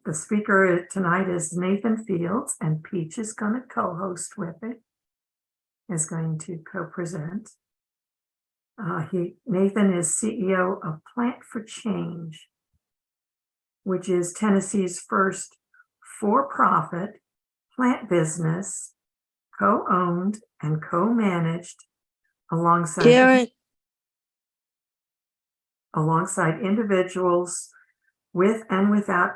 The speaker tonight is Nathan Fields, and Peach is going to co-host with it, is going to co-present. Nathan is CEO of Plant for Change, which is Tennessee's first for-profit plant business, co-owned and co-managed alongside individuals with and without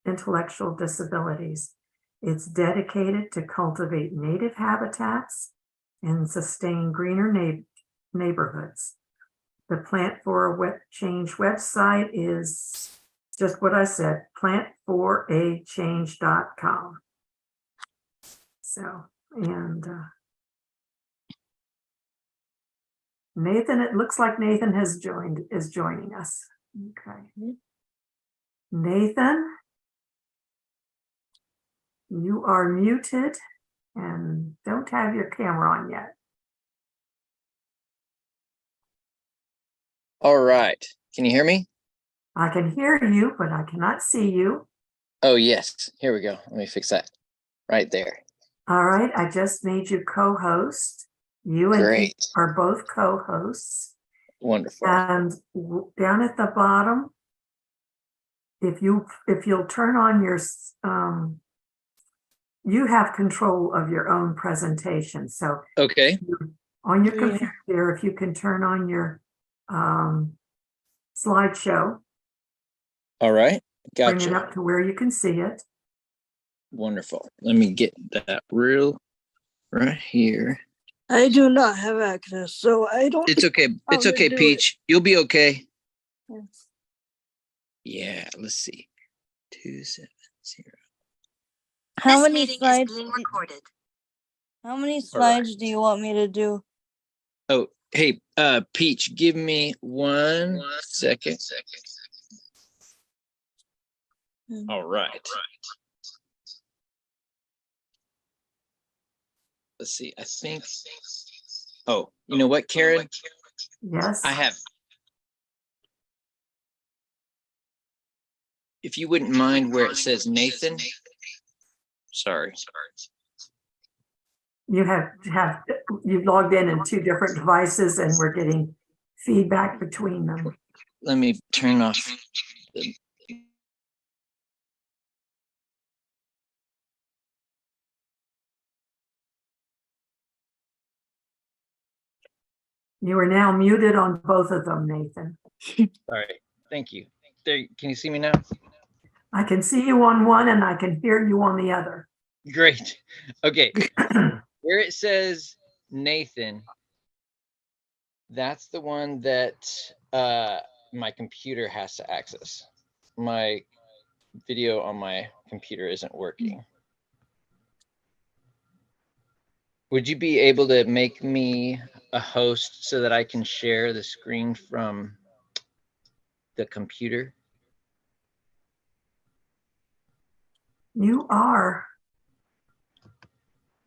intellectual disabilities. It's dedicated to cultivate native habitats and sustain greener neighborhoods. The Plant for Change website is just what I said, plantforachange.com. So, and Nathan, it looks like Nathan is joining us. Okay. Nathan, you are muted and don't have your camera on yet. All right. Can you hear me? I can hear you, but I cannot see you. Oh, yes. Here we go. Let me fix that right there. All right. I just made you co-host. You and me are both co-hosts. Wonderful. And down at the bottom, if you'll turn on your, you have control of your own presentation. So okay, on your computer, if you can turn on your slideshow. All right, gotcha. Bring it up to where you can see it. Wonderful. Let me get that right here. I do not have access, so I don't. It's okay. It's okay, Peach. You'll be okay. Yes. Yeah, let's see. 270. How many slides? How many slides do you want me to do? Oh, hey, Peach, give me 1 second. All right. Let's see. I think. Oh, you know what, Karen? Yes. I have. If you wouldn't mind where it says Nathan. Sorry. You've logged in 2 different devices and we're getting feedback between them. Let me turn off the. You are now muted on both of them, Nathan. All right. Thank you. There. Can you see me now? I can see you on one and I can hear you on the other. Great. Okay. Where it says Nathan, that's the one that my computer has to access. My video on my computer isn't working. Would you be able to make me a host so that I can share the screen from the computer? You are.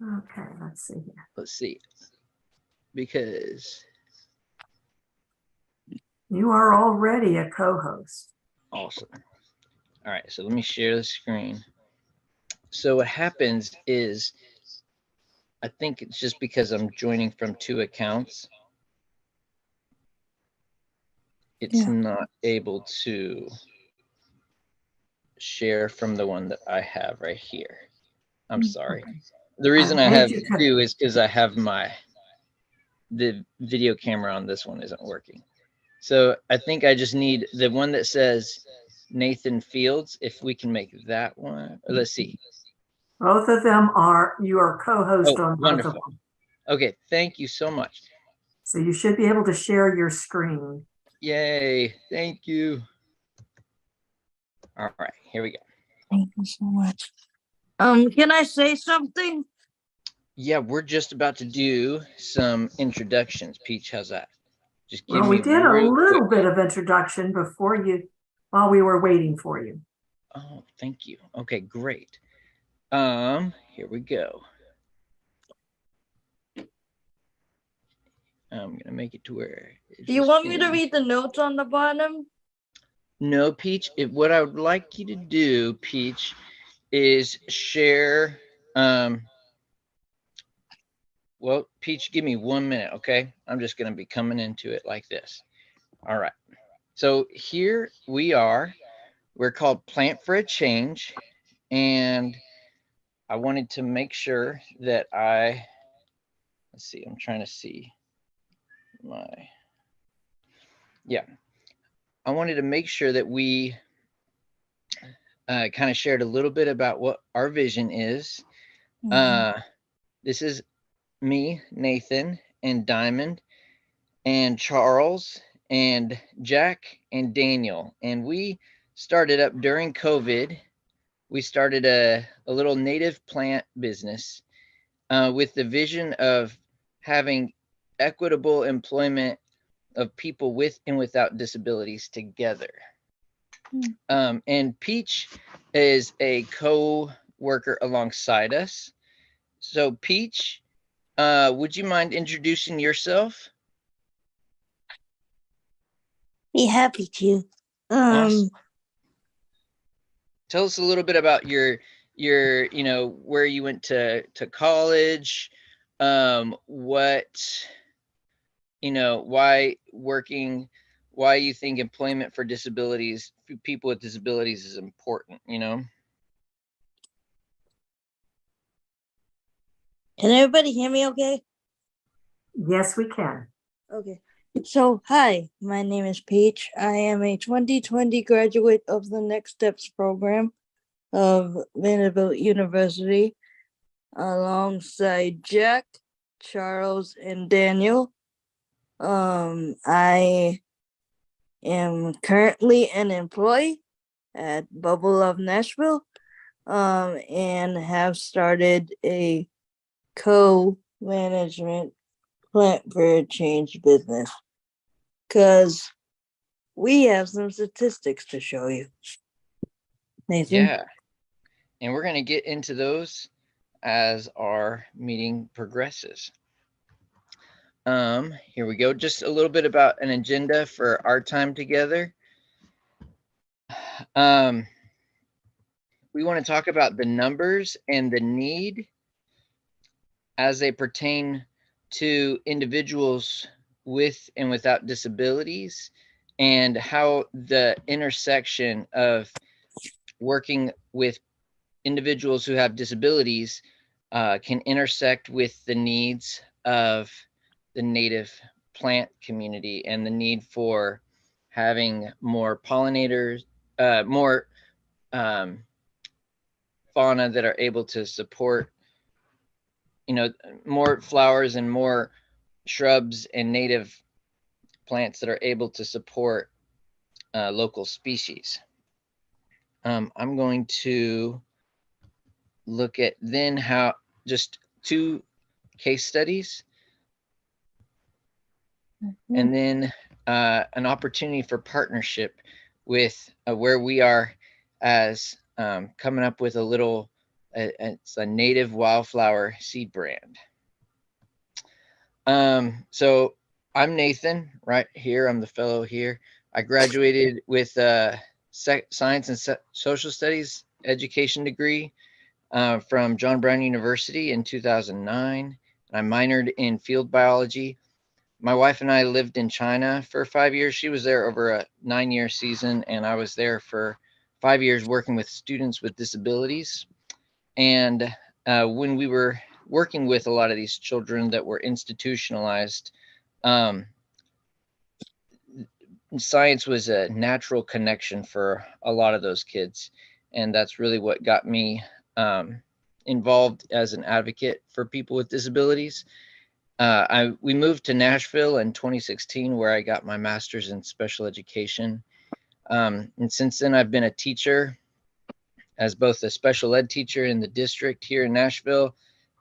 Okay, let's see here. Let's see. Because you are already a co-host. Awesome. All right, so let me share the screen. So what happens is, I think it's just because I'm joining from 2 accounts. It's not able to share from the one that I have right here. I'm sorry. The reason I have 2 is because I have the video camera on this one isn't working. So I think I just need the one that says Nathan Fields, if we can make that one. Let's see. Both of them you are co-host on both of them. Okay, thank you so much. So you should be able to share your screen. Yay, thank you. All right, here we go. Thank you so much. Can I say something? Yeah, we're just about to do some introductions. Peach, how's that? Just give me we did a little bit of introduction while we were waiting for you. Oh, thank you. Okay, great. Here we go. I'm gonna make it to where. Do you want me to read the notes on the bottom? No, Peach, what I would like you to do, Peach, is share, well, Peach, give me 1 minute, okay? I'm just going to be coming into it like this. All right. So here we are. We're called Plant for a Change. And I wanted to make sure that let's see, I'm trying to see yeah. I wanted to make sure that we kind of shared a little bit about what our vision is. This is me, Nathan, and Diamond, and Charles, and Jack, and Daniel. And we started up during COVID. We started a little native plant business with the vision of having equitable employment of people with and without disabilities together. And Peach is a co-worker alongside us. So Peach, would you mind introducing yourself? Be happy to. Awesome. Tell us a little bit about your where you went to college, what, why you think employment for people with disabilities is important, Can everybody hear me okay? Yes, we can. Okay. So, hi, my name is Peach. I am a 2020 graduate of the Next Steps program of Vanderbilt University, alongside Jack, Charles, and Daniel. I am currently an employee at Bubble of Nashville, and have started a co-management Plant for a Change business, because we have some statistics to show you. Nathan? Yeah, and we're going to get into those as our meeting progresses. Here we go. Just a little bit about an agenda for our time together. We want to talk about the numbers and the need as they pertain to individuals with and without disabilities, and how the intersection of working with individuals who have disabilities can intersect with the needs of the native plant community and the need for having more pollinators, more fauna that are able to support, more flowers and more shrubs and native plants that are able to support local species. I'm going to look at then how just 2 case studies, and then an opportunity for partnership with where we are as coming up with a little, it's a native wildflower seed brand. So I'm Nathan right here. I'm the fellow here. I graduated with science and social studies education degree from John Brown University in 2009. I minored in field biology. My wife and I lived in China for 5 years. She was there over a 9-year season, and I was there for 5 years working with students with disabilities. And when we were working with a lot of these children that were institutionalized, science was a natural connection for a lot of those kids. And that's really what got me involved as an advocate for people with disabilities. We moved to Nashville in 2016, where I got my master's in special education. And since then, I've been a teacher, as both a special ed teacher in the district here in Nashville,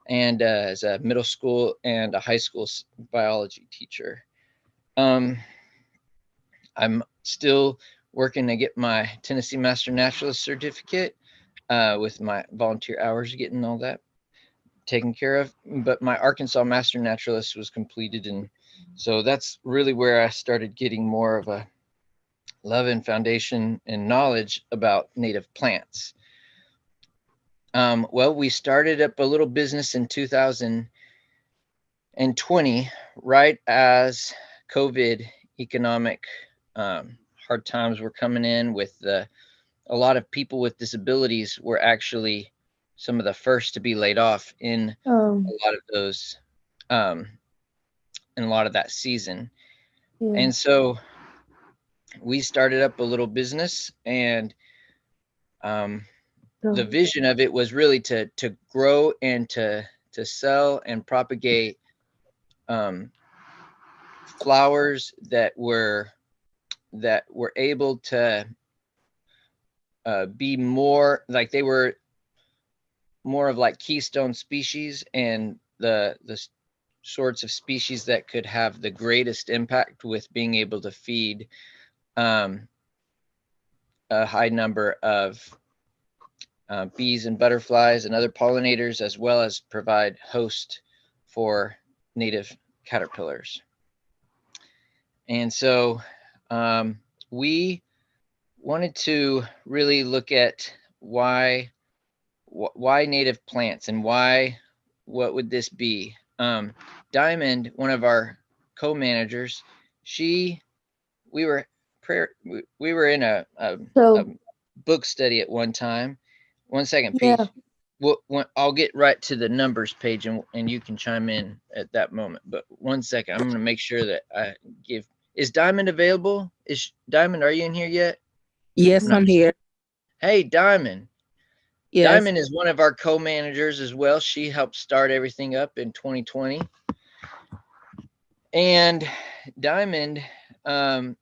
and as a middle school and a high school biology teacher. I'm still working to get my Tennessee Master Naturalist certificate, with my volunteer hours, getting all that taken care of. But my Arkansas Master Naturalist was completed, and so that's really where I started getting more of a love and foundation and knowledge about native plants. Well, we started up a little business in 2020, right as COVID economic hard times were coming in with a lot of people with disabilities were actually some of the first to be laid off in a lot of those, in a lot of that season. Yeah. And so we started up a little business, and the vision of it was really to grow and to sell and propagate flowers that were able to be more like, they were more of like keystone species, and the sorts of species that could have the greatest impact with being able to feed a high number of bees and butterflies and other pollinators, as well as provide host for native caterpillars. And so we wanted to really look at why native plants, and what would this be? Diamond, one of our co-managers, we were in a book study at one time. One second, Peach. Yeah. Well, I'll get right to the numbers page, and you can chime in at that moment. But one second, I'm going to make sure that I give. Is Diamond available? Is Diamond, are you in here yet? Yes, I'm here. Hey, Diamond. Yes. Diamond is one of our co-managers as well. She helped start everything up in 2020. And Diamond, what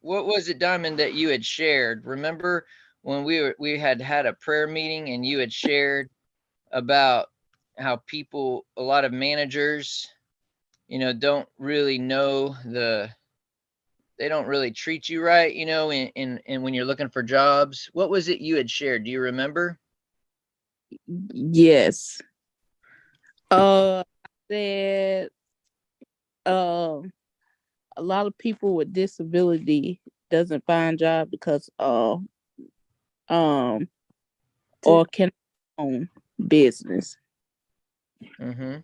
was it, Diamond, that you had shared? Remember when we had a prayer meeting, and you had shared about how people, a lot of managers, don't really know they don't really treat you right, and when you're looking for jobs. What was it you had shared? Do you remember? Yes. I said a lot of people with disability doesn't find job because or can own business. Mm-hmm.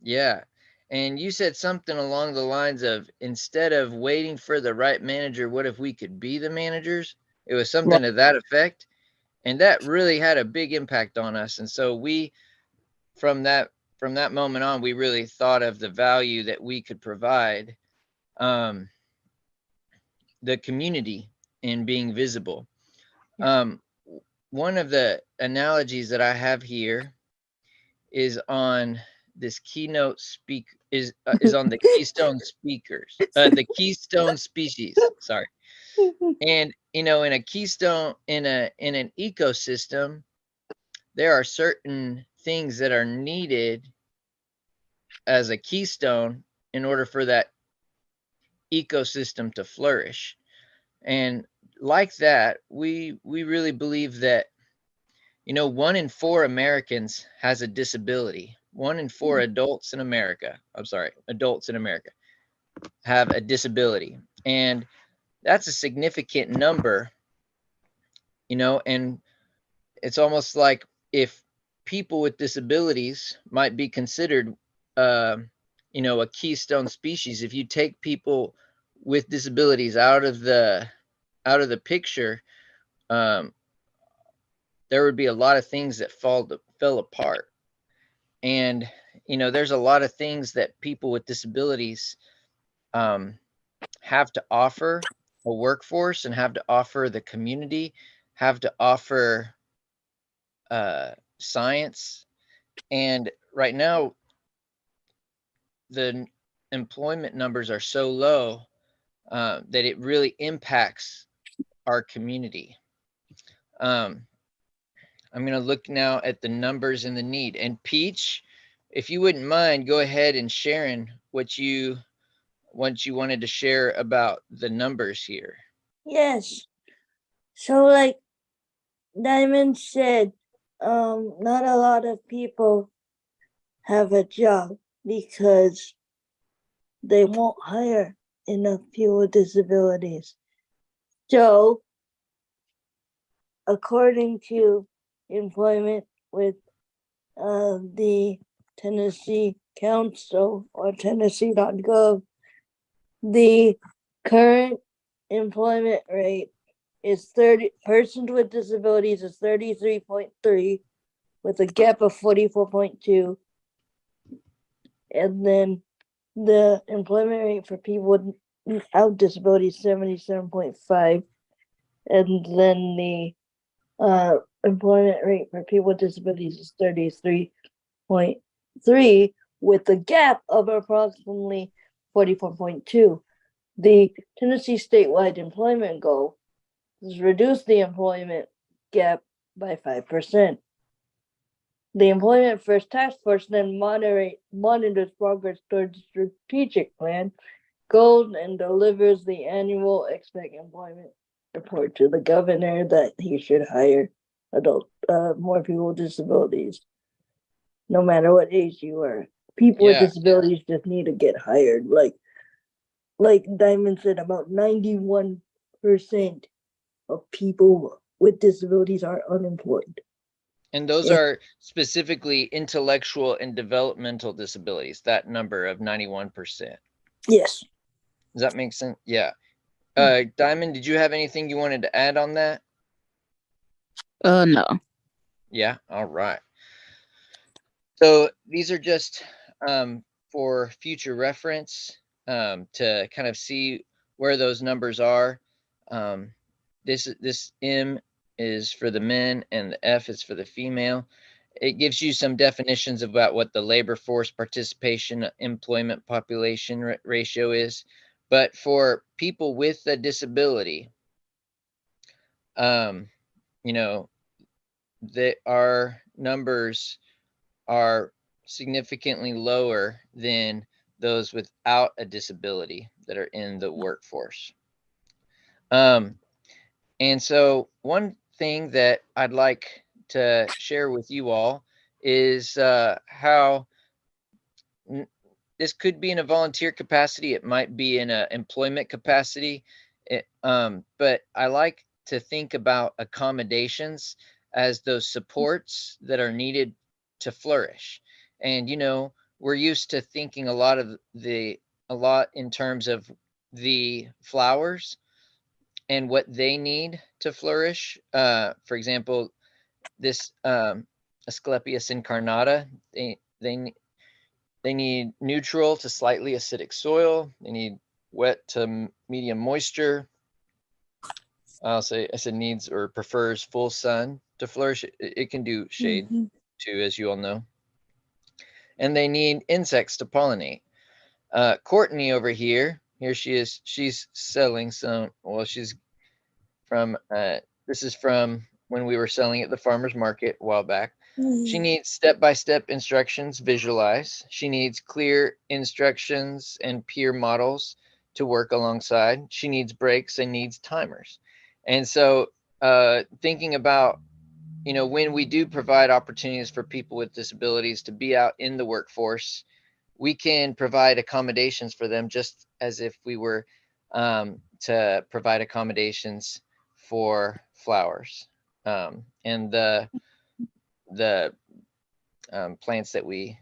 Yeah. And you said something along the lines of, instead of waiting for the right manager, what if we could be the managers? It was something to that effect. And that really had a big impact on us. And so we, from that moment on, we really thought of the value that we could provide the community in being visible. One of the analogies that I have here is on this keynote speak is on the keystone speakers, the keystone species. Sorry. And in a keystone, in an ecosystem, there are certain things that are needed as a keystone in order for that ecosystem to flourish. And like that, we really believe that 1 in 4 Americans has a disability. 1 in 4 adults in America have a disability. And that's a significant number, and it's almost like if people with disabilities might be considered, a keystone species. If you take people with disabilities out of the picture, there would be a lot of things that fell apart. And there's a lot of things that people with disabilities have to offer a workforce, and have to offer the community, have to offer science. And right now, the employment numbers are so low that it really impacts our community. I'm going to look now at the numbers and the need. And Peach, if you wouldn't mind, go ahead and sharing what you wanted to share about the numbers here. Yes. So like Diamond said, not a lot of people have a job because they won't hire enough people with disabilities. So, according to employment with the Tennessee Council or Tennessee.gov, the current employment rate is 30 persons with disabilities is 33.3 with a gap of 44.2. And then the employment rate for people without disabilities 77.5. And then the employment rate for people with disabilities is 33.3 with a gap of approximately 44.2. The Tennessee statewide employment goal is reduce the employment gap by 5%. The Employment First Task Force then monitors progress towards the strategic plan, goals, and delivers the annual expect employment report to the governor that he should hire more people with disabilities, no matter what age you are. People with disabilities just need to get hired. Like Diamond said, about 91% of people with disabilities are unemployed. And those are specifically intellectual and developmental disabilities, that number of 91%. Yes. Does that make sense? Yeah. Diamond, did you have anything you wanted to add on that? No. Yeah. All right. So these are just for future reference to kind of see where those numbers are. This M is for the men and the F is for the female. It gives you some definitions about what the labor force participation employment population ratio is. But for people with a disability, you know, our numbers are significantly lower than those without a disability that are in the workforce. And so one thing that I'd like to share with you all is how this could be in a volunteer capacity. It might be in an employment capacity. But I like to think about accommodations as those supports that are needed to flourish. And, you know, we're used to thinking a lot in terms of the flowers and what they need to flourish. For example, this Asclepias incarnata, they need neutral to slightly acidic soil. They need wet to medium moisture. I said needs or prefers full sun to flourish. It can do shade too, as you all know. And they need insects to pollinate. Courtney over here she is. She's selling some. Well, she's from. This is from when we were selling at the farmers market a while back. She needs step-by-step instructions visualized. She needs clear instructions and peer models to work alongside. She needs breaks and needs timers. And so thinking about, you know, when we do provide opportunities for people with disabilities to be out in the workforce, we can provide accommodations for them just as if we were to provide accommodations for flowers and the plants that we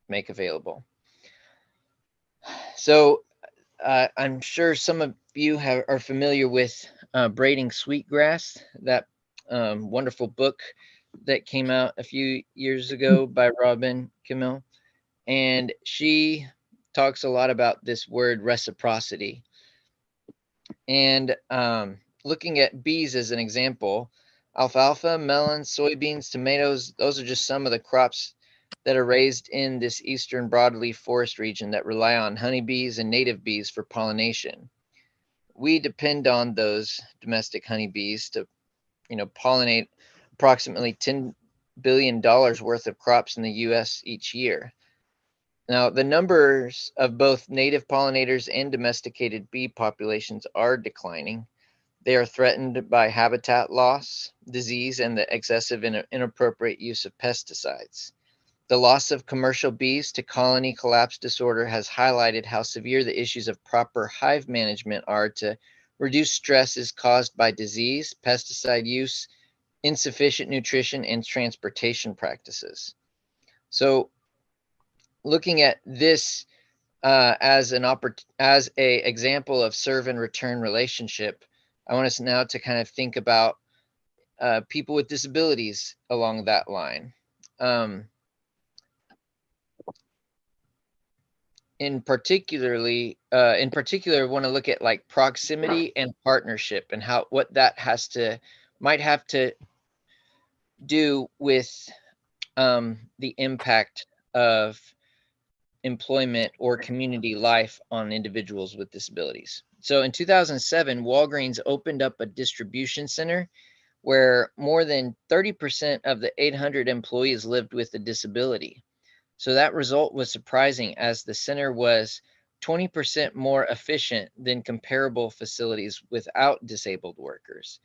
make available. So I'm sure some of you are familiar with Braiding Sweetgrass, that wonderful book that came out a few years ago by Robin Kimmel. And she talks a lot about this word reciprocity. And looking at bees as an example, alfalfa, melons, soybeans, tomatoes, those are just some of the crops that are raised in this eastern broadleaf forest region that rely on honeybees and native bees for pollination. We depend on those domestic honeybees to, you know, pollinate approximately $10 billion worth of crops in the US each year. Now, the numbers of both native pollinators and domesticated bee populations are declining. They are threatened by habitat loss, disease, and the excessive and inappropriate use of pesticides. The loss of commercial bees to colony collapse disorder has highlighted how severe the issues of proper hive management are to reduce stresses caused by disease, pesticide use, insufficient nutrition, and transportation practices. So looking at this as a example of serve and return relationship, I want us now to kind of think about people with disabilities along that line. In particular, want to look at like proximity and partnership and how what that might have to do with the impact of employment or community life on individuals with disabilities. So in 2007, Walgreens opened up a distribution center where more than 30% of the 800 employees lived with a disability. So that result was surprising, as the center was 20% more efficient than comparable facilities without disabled workers.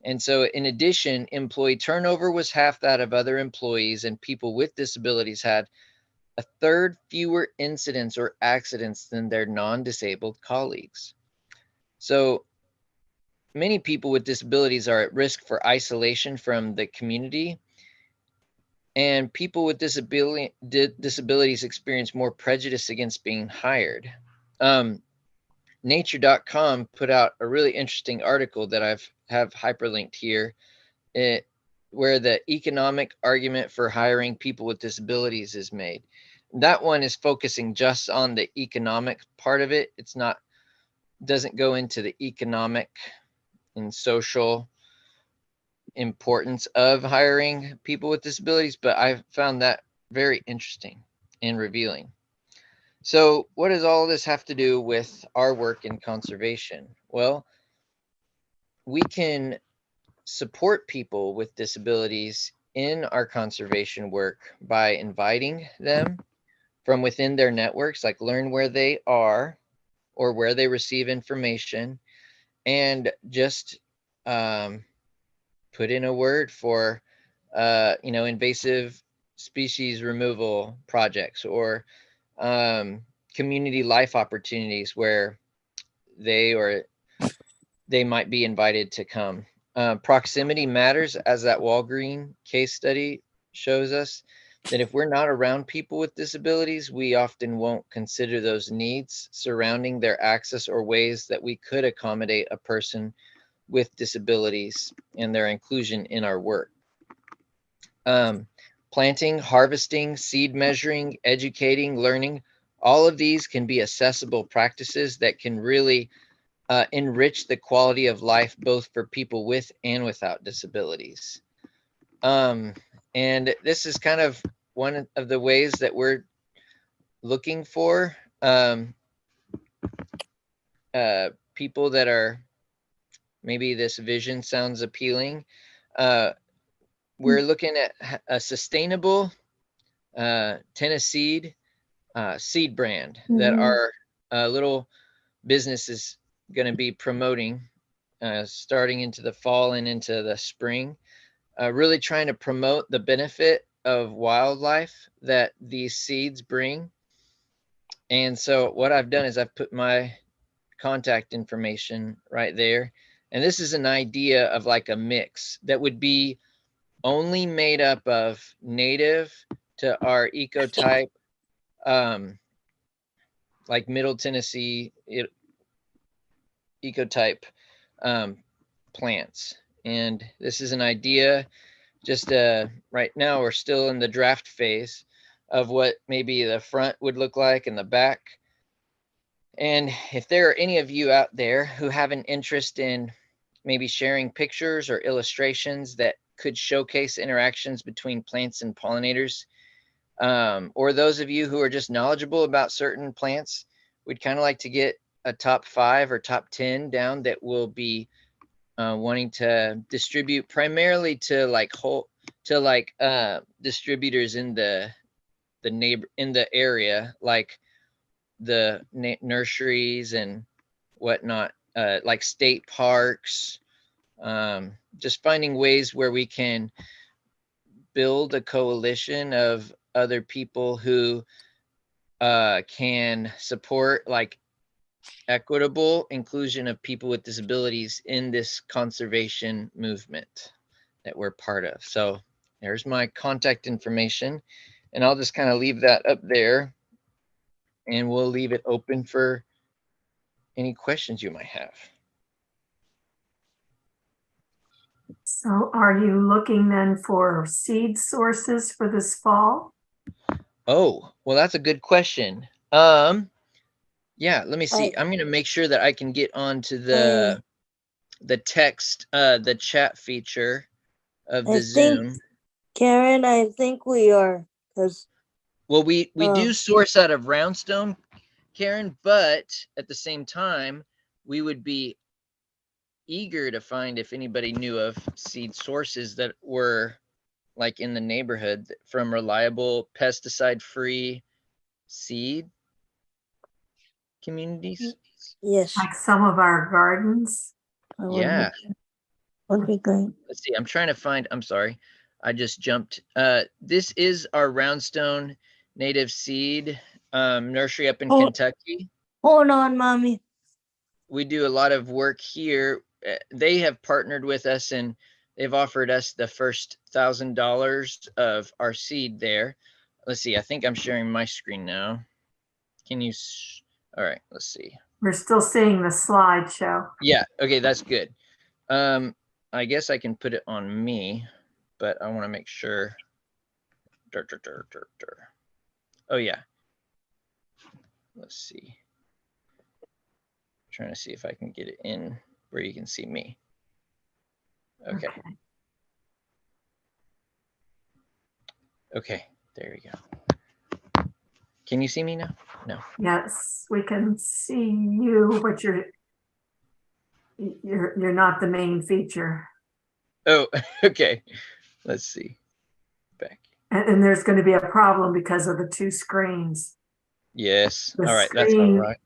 And so in addition, employee turnover was half that of other employees, and people with disabilities had a third fewer incidents or accidents than their non-disabled colleagues. So many people with disabilities are at risk for isolation from the community, and people with disabilities experience more prejudice against being hired. Nature.com put out a really interesting article that have hyperlinked here, where the economic argument for hiring people with disabilities is made. That one is focusing just on the economic part of it. Doesn't go into the economic and social importance of hiring people with disabilities, but I found that very interesting and revealing. So what does all this have to do with our work in conservation? Well, we can support people with disabilities in our conservation work by inviting them from within their networks, like learn where they are or where they receive information, and just put in a word for invasive species removal projects, or community life opportunities where they might be invited to come. Proximity matters, as that Walgreen case study shows us, that if we're not around people with disabilities, we often won't consider those needs surrounding their access or ways that we could accommodate a person with disabilities and their inclusion in our work. Planting, harvesting, seed measuring, educating, learning, all of these can be accessible practices that can really enrich the quality of life, both for people with and without disabilities. And this is kind of one of the ways that we're looking for people that are, maybe this vision sounds appealing. We're looking at a sustainable Tennessee seed brand that our little business is going to be promoting starting into the fall and into the spring, really trying to promote the benefit of wildlife that these seeds bring. And so what I've done is I've put my contact information right there. And this is an idea of like a mix that would be only made up of native to our ecotype, like Middle Tennessee ecotype plants. And this is an idea, just right now we're still in the draft phase of what maybe the front would look like and the back. And if there are any of you out there who have an interest in maybe sharing pictures or illustrations that could showcase interactions between plants and pollinators, or those of you who are just knowledgeable about certain plants, we'd kind of like to get a top 5 or top 10 down that will be wanting to distribute primarily to distributors in the area, like the nurseries and whatnot, like state parks, just finding ways where we can build a coalition of other people who can support like equitable inclusion of people with disabilities in this conservation movement that we're part of. So there's my contact information, and I'll just kind of leave that up there, and we'll leave it open for any questions you might have. So are you looking then for seed sources for this fall? Oh, well, that's a good question. Yeah, let me see. I'm gonna make sure that I can get onto the text, the chat feature of the Zoom. Karen, I think we are, because Well, we do source out of Roundstone, Karen, but at the same time, we would be eager to find if anybody knew of seed sources that were like in the neighborhood from reliable pesticide-free seed communities. yes, Like some of our gardens? Yeah. would be great. Let's see. I'm trying to find. I'm sorry. I just jumped. This is our Roundstone native seed nursery up in Kentucky. Hold on, mommy. We do a lot of work here. They have partnered with us, and they've offered us the first $1,000 of our seed there. Let's see. I think I'm sharing my screen now. Can you? All right. Let's see. We're still seeing the slideshow. Yeah. Okay. That's good. I guess I can put it on me, but I want to make sure. Oh yeah. Let's see. Trying to see if I can get it in where you can see me. Okay. Okay. There you go. Can you see me now? No. Yes, we can see you, but you're not the main feature. Oh, okay. Let's see. Back. And there's going to be a problem because of the two screens. Yes. The All right. That's screen- all right.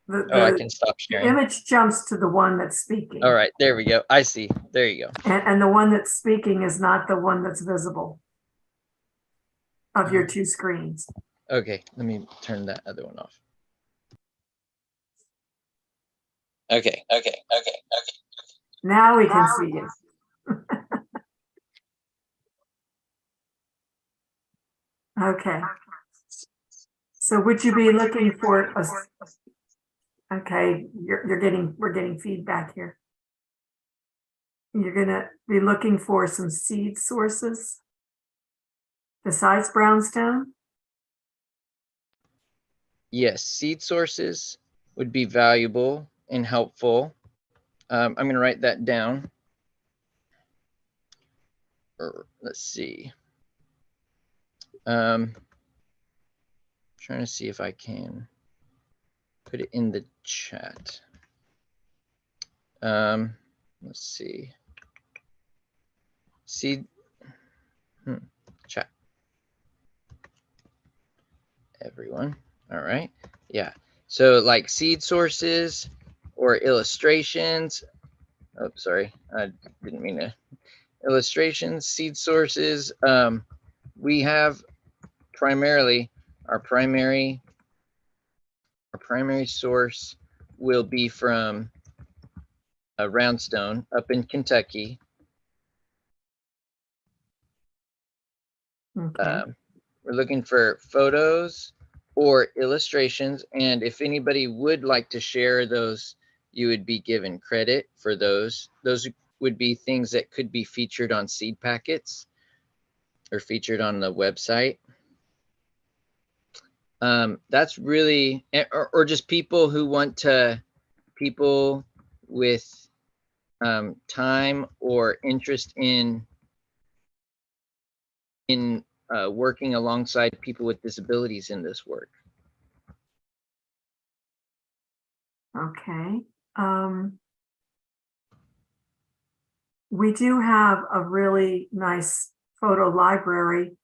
The I can stop the sharing. image jumps to the one that's speaking. All right. There we go. I see. There you go. And the one that's speaking is not the one that's visible of your two screens. Okay. Let me turn that other one off. Okay. Now we can see you. Okay. So would you be looking for okay, we're getting feedback here. You're gonna be looking for some seed sources besides brownstone? Yes, seed sources would be valuable and helpful. I'm going to write that down. Let's see. Trying to see if I can put it in the chat. Let's see. Seed. Chat. Everyone. All right. Yeah. So like seed sources or illustrations. Oh, sorry. I didn't mean to. Illustrations, seed sources. We have primarily our primary source will be from a Roundstone up in Kentucky. Okay. We're looking for photos or illustrations, and if anybody would like to share those, you would be given credit for those. Those would be things that could be featured on seed packets or featured on the website. That's really, or just people who want to, people with time or interest in working alongside people with disabilities in this work. Okay. We do have a really nice photo library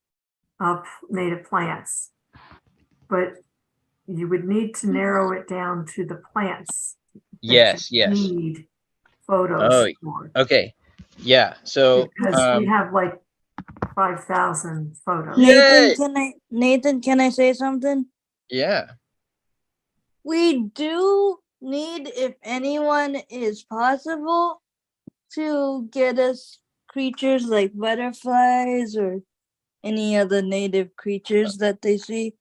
of native plants, but you would need to narrow it down to the plants. Yes, you yes. Need photos Oh, for. okay. Yeah. So because we have like 5,000 photos. Yay! Nathan, can I say something? Yeah. We do need, if anyone is possible, to get us creatures like butterflies or any other native creatures that they see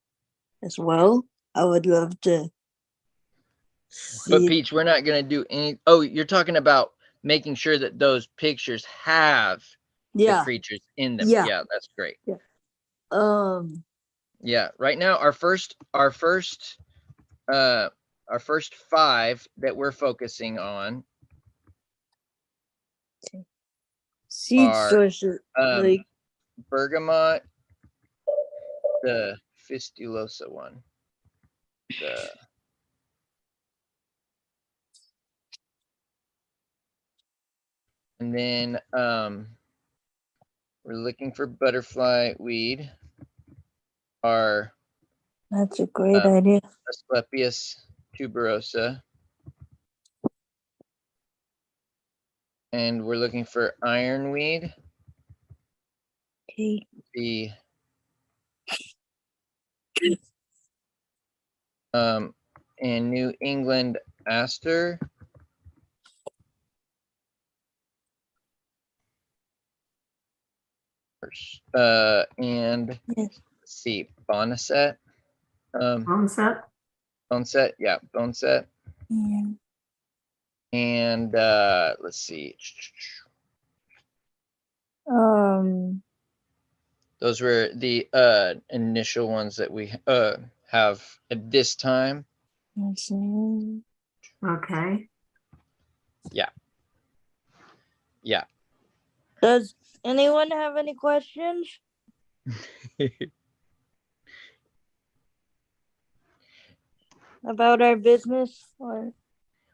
as well. I would love to But see. Peach, we're not gonna do any. Oh, you're talking about making sure that those pictures have the Yeah, creatures in them. Yeah. Yeah, that's great. um, Yeah. Right now, our first 5 that we're focusing on seed are sources like bergamot, the fistulosa one, and then we're looking for butterfly weed, our that's a great idea. Asclepias tuberosa, and we're looking for ironweed, Okay. the and New England aster, and Yes. let's see, boneset, Onset, boneset, yeah, boneset, Yeah. and let's see, those were the initial ones that we have at this time. Let's see. okay. Yeah. Does anyone have any questions about our business? Or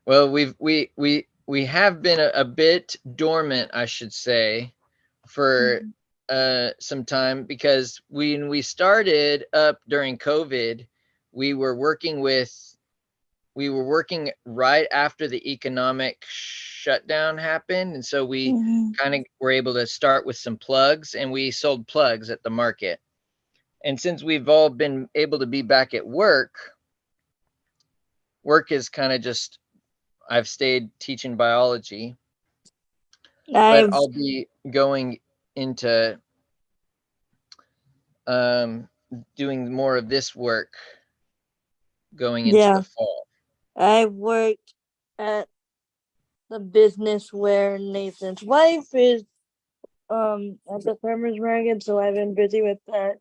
Well, we have been a bit dormant, I should say, for some time, because when we started up during COVID, we were working right after the economic shutdown happened, and so we kind of were able to start with some plugs, and we sold plugs at the market. And since we've all been able to be back at work is kind of just, I've stayed teaching biology, but I'll be going into doing more of this work going into the fall. I worked at the business where Nathan's wife is at the farmer's market, so I've been busy with that.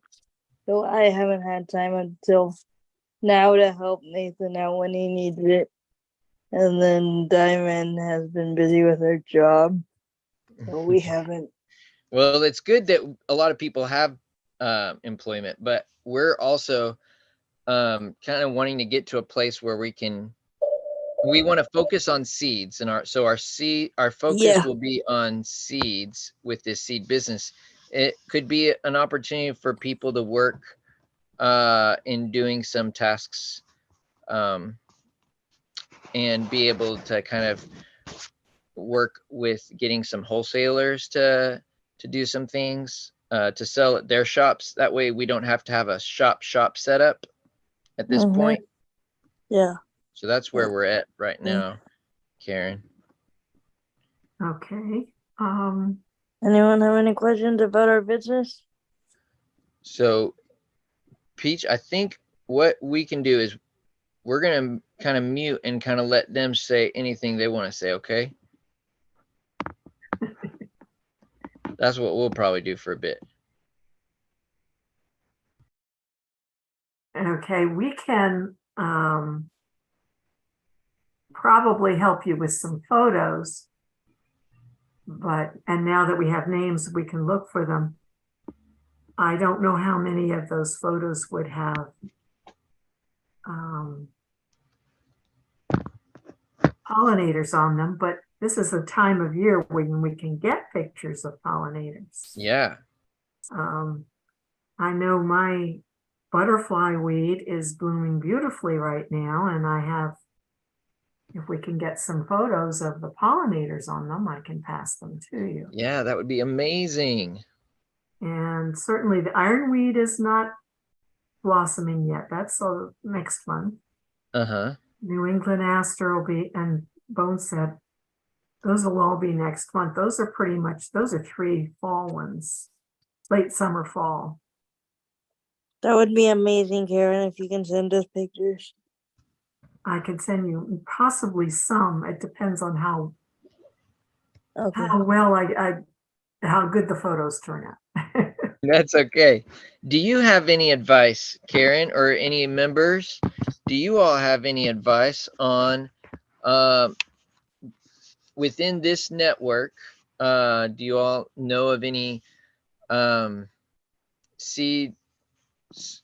So I haven't had time until now to help Nathan out when he needs it. And then Diamond has been busy with her job. So we haven't. Well, it's good that a lot of people have employment, but we're also kind of wanting to get to a place where we want to focus on seeds, and our focus will be on seeds with this seed business. It could be an opportunity for people to work in doing some tasks and be able to kind of work with getting some wholesalers to do some things to sell at their shops. That way we don't have to have a shop set up at this point. Yeah. So that's where we're at right now, Karen. Okay. Anyone have any questions about our business? So Peach, I think what we can do is we're going to kind of mute and kind of let them say anything they want to say, okay? That's what we'll probably do for a bit. Okay, we can probably help you with some photos, and now that we have names, we can look for them. I don't know how many of those photos would have pollinators on them, but this is a time of year when we can get pictures of pollinators. Yeah. I know my butterfly weed is blooming beautifully right now, and if we can get some photos of the pollinators on them, I can pass them to you. Yeah, that would be amazing. And certainly the ironweed is not blossoming yet. That's next month. Uh-huh. New England aster will be, and boneset, those will all be next month. Those are pretty much, those are 3 fall ones, late summer, fall. That would be amazing, Karen, if you can send us pictures. I could send you possibly some. It depends on how Okay. well how good the photos turn out. That's okay. Do you have any advice, Karen, or any members? Do you all have any advice on within this network? Do you all know of any seed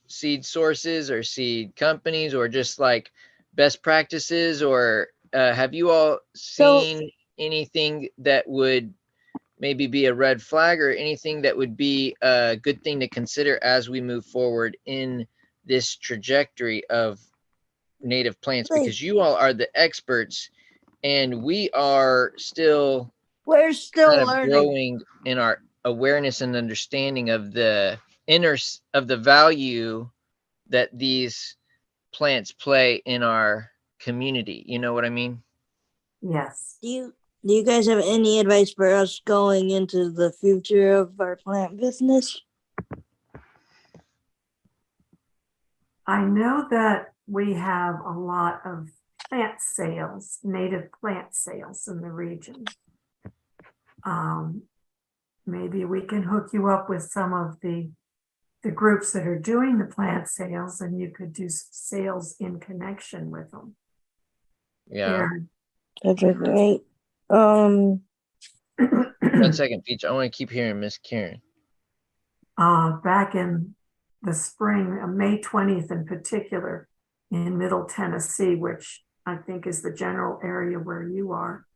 sources or seed companies, or just like best practices, or have you all seen anything that would maybe be a red flag, or anything that would be a good thing to consider as we move forward in this trajectory of native plants? Because you all are the experts and we are still We're still kind of learning. growing in our awareness and understanding of the value that these plants play in our community. You know what I mean? Yes. Do you guys have any advice for us going into the future of our plant business? I know that we have a lot of plant sales, native plant sales in the region. Maybe we can hook you up with some of the groups that are doing the plant sales, and you could do sales in connection with them. Yeah. That'd be great. 1 second, Peach. I want to keep hearing Miss Karen. Back in the spring, May 20th in particular, in Middle Tennessee, which I think is the general area where you are,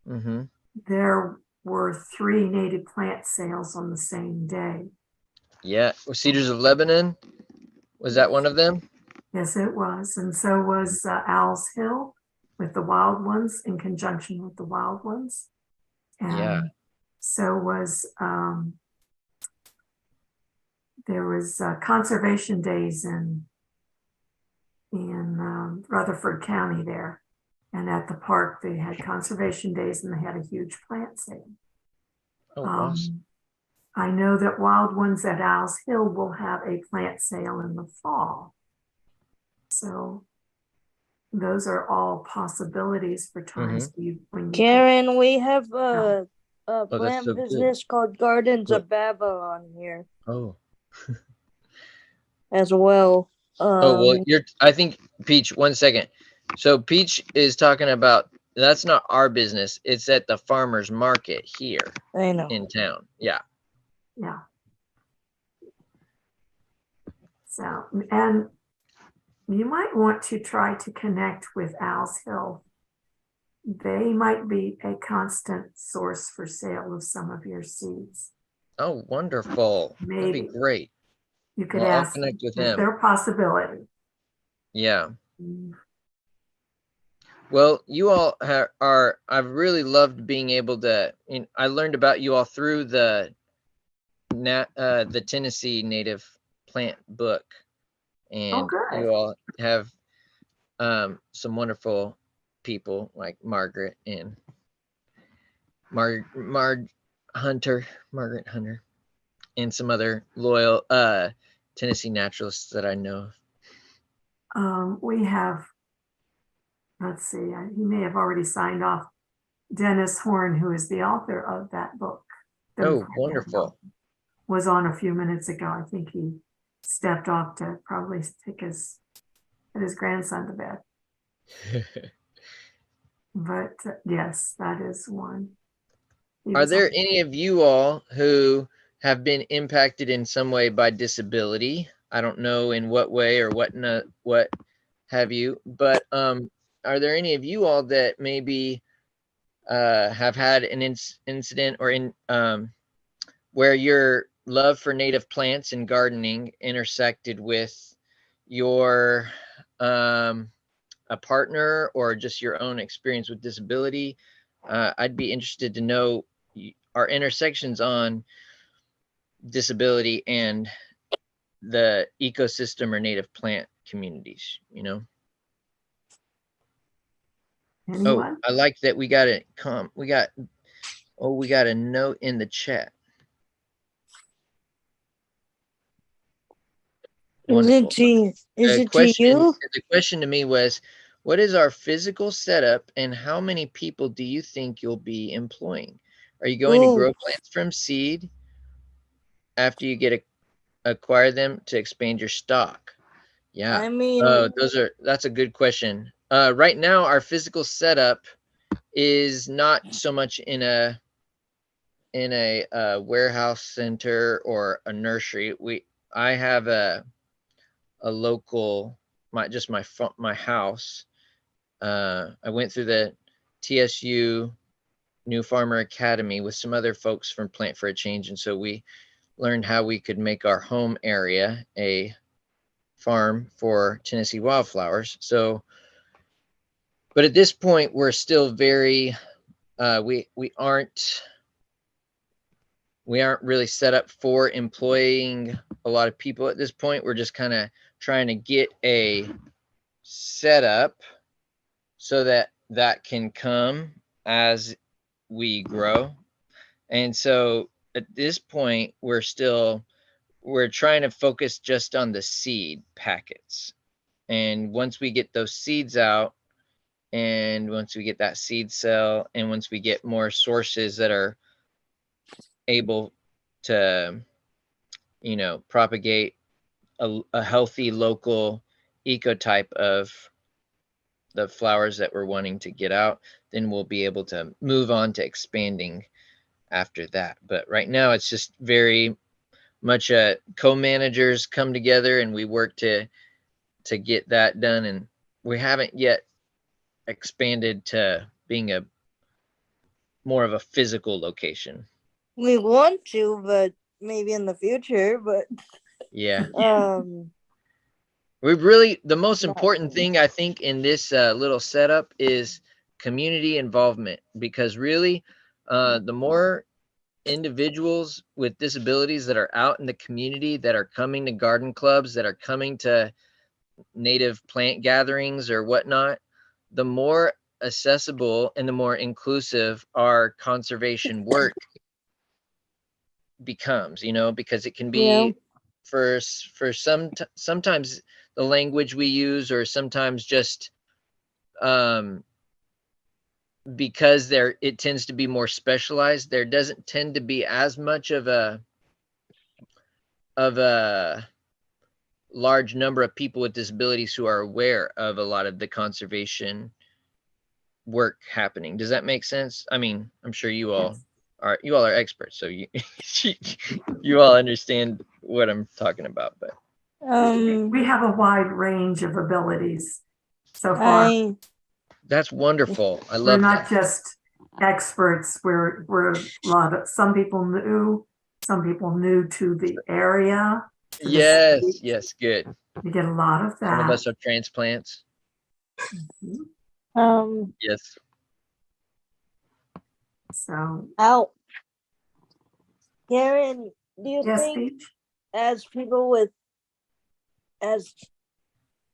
Mm-hmm. there were 3 native plant sales on the same day. Yeah. Cedars of Lebanon, was that one of them? Yes, it was. And so was Owl's Hill with the wild ones, in conjunction with the wild ones. And Yeah. so was, there was conservation days in Rutherford County there. And at the park, they had conservation days and they had a huge plant sale. Oh, awesome. I know that Wild Ones at Owl's Hill will have a plant sale in the fall. So those are all possibilities for times when you Karen, we have a that's plant so good. business called Gardens of Babylon here Oh. as well. Oh, well, I think, Peach, 1 second. So Peach is talking about, that's not our business. It's at the farmer's market here I know. in town. Yeah. Yeah. So, and you might want to try to connect with Owl's Hill. They might be a constant source for sale of some of your seeds. Oh, wonderful. Maybe. That'd be great. You could Well, ask. I'll connect with Is him. there a possibility? Yeah. Well, you all I've really loved being able to, I learned about you all through the Tennessee native plant book. And you all have some wonderful people like Margaret and Margaret Hunter, and some other loyal Tennessee naturalists that I know. We have, let's see, he may have already signed off, Dennis Horn, who is the author of that book. Oh, wonderful. Was on a few minutes ago. I think he stepped off to probably take his grandson to bed. But yes, that is one. Are there any of you all who have been impacted in some way by disability? I don't know in what way or what have you, but are there any of you all that maybe have had an incident or in where your love for native plants and gardening intersected with your a partner or just your own experience with disability? I'd be interested to know our intersections on disability and the ecosystem or native plant communities, you know? Oh, Anyone? I like that we got a note in the chat. Wonderful. Is The it to you? question to me was, what is our physical setup and how many people do you think you'll be employing? Are you going to grow plants from seed after you acquire them to expand your stock? Yeah. I mean, That's a good question. Right now, our physical setup is not so much in a warehouse center or a nursery. I have a local, my house. I went through the TSU New Farmer Academy with some other folks from Plant for a Change, and so we learned how we could make our home area a farm for Tennessee wildflowers. So, but at this point, we're still very we aren't really set up for employing a lot of people at this point. We're just kind of trying to get a setup so that can come as we grow. And so at this point, we're trying to focus just on the seed packets. And once we get those seeds out, and once we get that seed cell, and once we get more sources that are able to, propagate a healthy local ecotype of the flowers that we're wanting to get out, then we'll be able to move on to expanding after that. But right now, it's just very much co-managers come together and we work to get that done. And we haven't yet expanded to being a more of a physical location. we want to, but maybe in the future. But Yeah. The most important thing I think in this little setup is community involvement, because really the more individuals with disabilities that are out in the community, that are coming to garden clubs, that are coming to native plant gatherings or whatnot, the more accessible and the more inclusive our conservation work becomes, because it can be for sometimes the language we use, or sometimes just because it tends to be more specialized, there doesn't tend to be as much of a large number of people with disabilities who are aware of a lot of the conservation work happening. Does that make sense? I mean, I'm sure you all are experts, so you you all understand what I'm talking about. But we have a wide range of abilities so far. That's wonderful. I love We're not just experts. We're some people new to the area. Yes, good. You get a lot of that. Some of us are transplants. Yes. So Karen, do you think Peach? as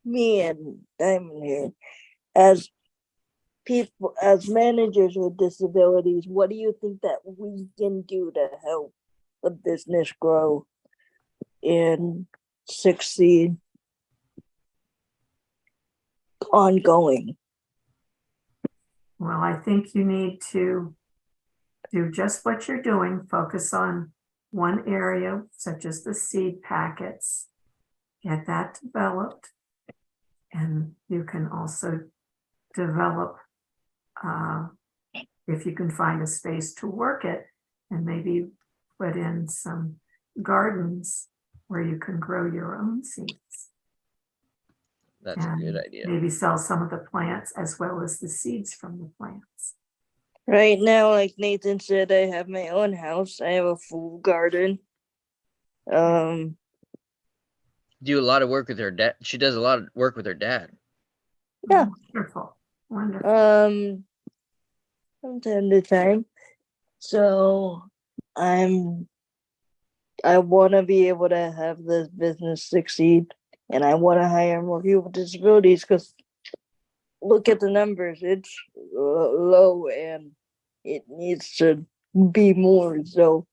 me and Diamond here, as managers with disabilities, what do you think that we can do to help the business grow and succeed ongoing? Well, I think you need to do just what you're doing. Focus on one area, such as the seed packets. Get that developed. And you can also develop, if you can find a space to work it, and maybe put in some gardens where you can grow your own seeds. That's a good idea. Maybe sell some of the plants as well as the seeds from the plants. Right now, like Nathan said, I have my own house. I have a full garden. Do a lot of work with her dad. She does a lot of work with her dad. Yeah. Wonderful. From time to time. So I'm I want to be able to have this business succeed, and I want to hire more people with disabilities because look at the numbers. It's low and it needs to be more. So,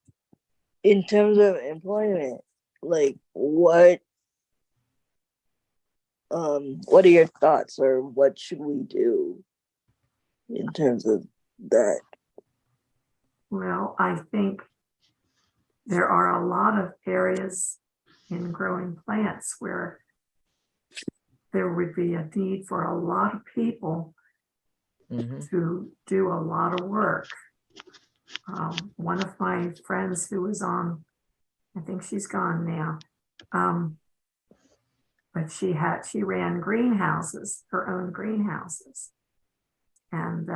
in terms of employment, like what are your thoughts, or what should we do in terms of that? Well, I think there are a lot of areas in growing plants where there would be a need for a lot of people to do a lot of work. One of my friends who was on, I think she's gone now, but she ran greenhouses, her own greenhouses. And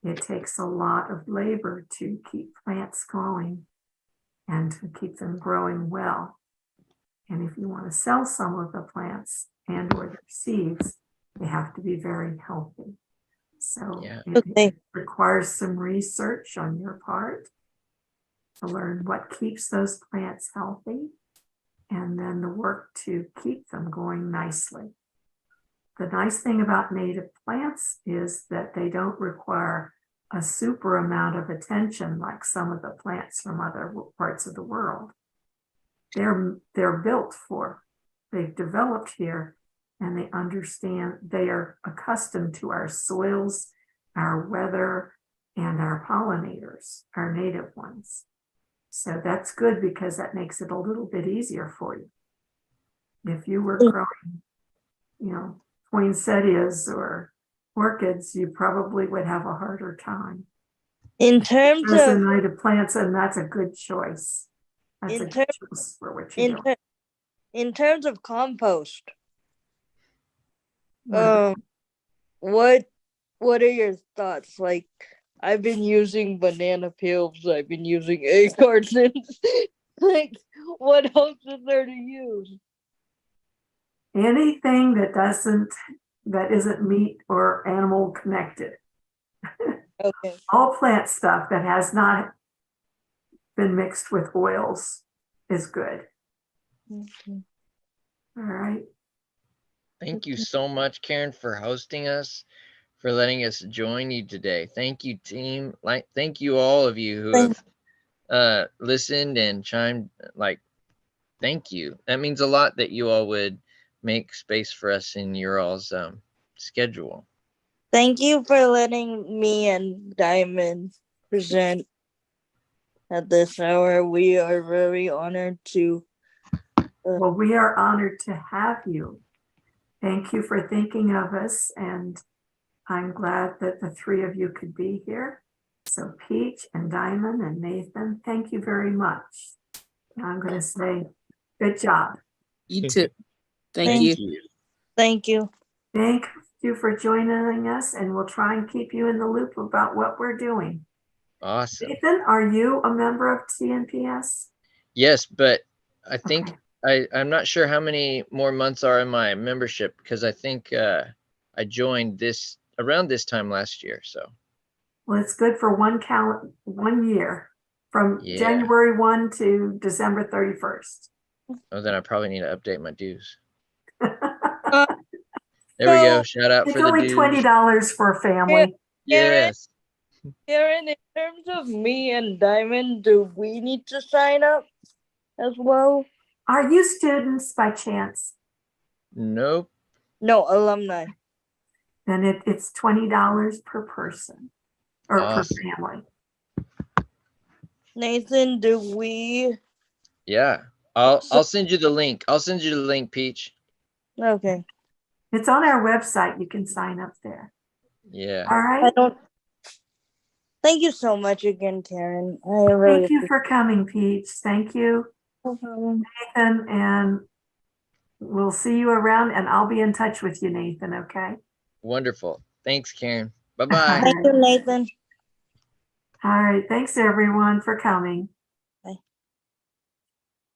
it takes a lot of labor to keep plants going and to keep them growing well. And if you want to sell some of the plants and or their seeds, they have to be very healthy. So it requires some research on your part to learn what keeps those plants healthy, and then the work to keep them going nicely. The nice thing about native plants is that they don't require a super amount of attention like some of the plants from other parts of the world. They're built for, they've developed here, and they understand, they are accustomed to our soils, our weather, and our pollinators, our native ones. So that's good because that makes it a little bit easier for you. If you were growing, poinsettias or orchids, you probably would have a harder time. In terms There's of a native plants, and that's a good choice. That's a good choice for what you're doing. in terms of compost, What what are your thoughts? Like, I've been using banana peels, I've been using egg cartons. Like, what else is there to use? anything that isn't meat or animal connected. Okay. All plant stuff that has not been mixed with oils is good. Okay. All right. Thank you so much, Karen, for hosting us, for letting us join you today. Thank you, team. Thank you, all of you who have listened and chimed. Thank you. That means a lot that you all would make space for us in your all's schedule. Thank you for letting me and Diamond present at this hour. We are very honored to. Well, we are honored to have you. Thank you for thinking of us, and I'm glad that the three of you could be here. So Peach and Diamond and Nathan, thank you very much. I'm going to say good job. You too. Thank you. Thank you. Thank you for joining us, and we'll try and keep you in the loop about what we're doing. Awesome. Nathan, are you a member of TNPS? Yes, but I think I'm not sure how many more months are in my membership, because I think I joined around this time last year. So. Well, it's good for 1 year from January 1 to December 31st. Oh, then I probably need to update my dues. There we go. Shout out it's for the only dues. $20 for a family. Yes. Karen, in terms of me and Diamond, do we need to sign up as well? Are you students by chance? Nope. No, alumni. Then it's $20 per person or per family. Nathan, do we? Yeah. I'll send you the link. I'll send you the link, Peach. Okay. It's on our website. You can sign up there. Yeah. All right. Thank you so much again, Karen. Thank you for coming, Peach. Thank you, Nathan, and we'll see you around, and I'll be in touch with you, Nathan, okay? Wonderful. Thanks, Karen. Bye-bye. Thank you, Nathan. All right. Thanks, everyone, for coming.